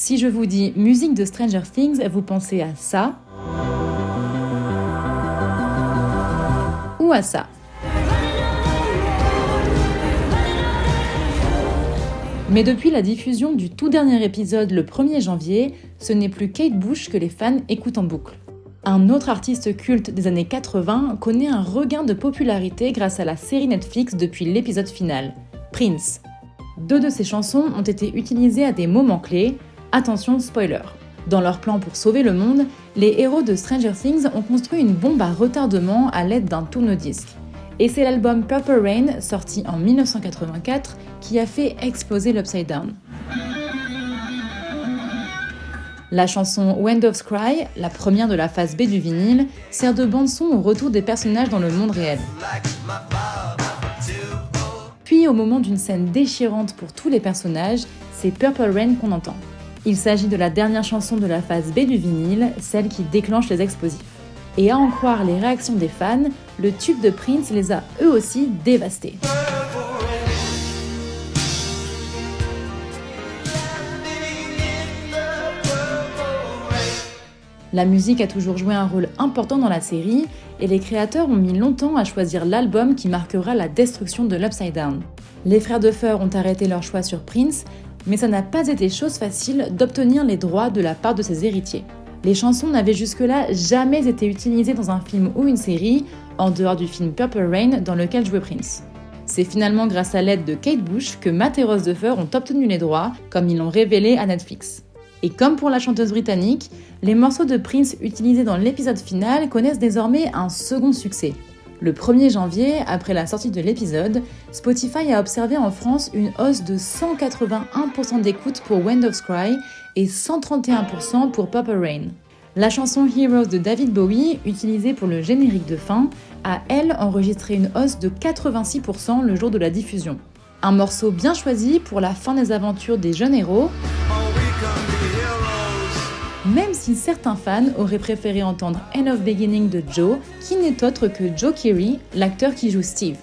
Si je vous dis musique de Stranger Things, vous pensez à ça ou à ça? Mais depuis la diffusion du tout dernier épisode le 1er janvier, ce n'est plus Kate Bush que les fans écoutent en boucle. Un autre artiste culte des années 80 connaît un regain de popularité grâce à la série Netflix depuis l'épisode final, Prince. 2 de ses chansons ont été utilisées à des moments clés. Attention, spoiler. Dans leur plan pour sauver le monde, les héros de Stranger Things ont construit une bombe à retardement à l'aide d'un tourne-disque. Et c'est l'album Purple Rain, sorti en 1984, qui a fait exploser l'Upside Down. La chanson Wind of Cry, la première de la phase B du vinyle, sert de bande-son au retour des personnages dans le monde réel. Puis, au moment d'une scène déchirante pour tous les personnages, c'est Purple Rain qu'on entend. Il s'agit de la dernière chanson de la phase B du vinyle, celle qui déclenche les explosifs. Et à en croire les réactions des fans, le tube de Prince les a eux aussi dévastés. La musique a toujours joué un rôle important dans la série, et les créateurs ont mis longtemps à choisir l'album qui marquera la destruction de l'Upside Down. Les frères Duffer ont arrêté leur choix sur Prince, mais ça n'a pas été chose facile d'obtenir les droits de la part de ses héritiers. Les chansons n'avaient jusque-là jamais été utilisées dans un film ou une série, en dehors du film Purple Rain dans lequel jouait Prince. C'est finalement grâce à l'aide de Kate Bush que Matt et Ross Duffer ont obtenu les droits, comme ils l'ont révélé à Netflix. Et comme pour la chanteuse britannique, les morceaux de Prince utilisés dans l'épisode final connaissent désormais un second succès. Le 1er janvier, après la sortie de l'épisode, Spotify a observé en France une hausse de 181% d'écoute pour Wind of Cry et 131% pour Purple Rain. La chanson Heroes de David Bowie, utilisée pour le générique de fin, a elle enregistré une hausse de 86% le jour de la diffusion. Un morceau bien choisi pour la fin des aventures des jeunes héros, même si certains fans auraient préféré entendre End of Beginning de Joe, qui n'est autre que Joe Keery, l'acteur qui joue Steve.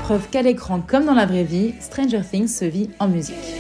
Preuve qu'à l'écran comme dans la vraie vie, Stranger Things se vit en musique.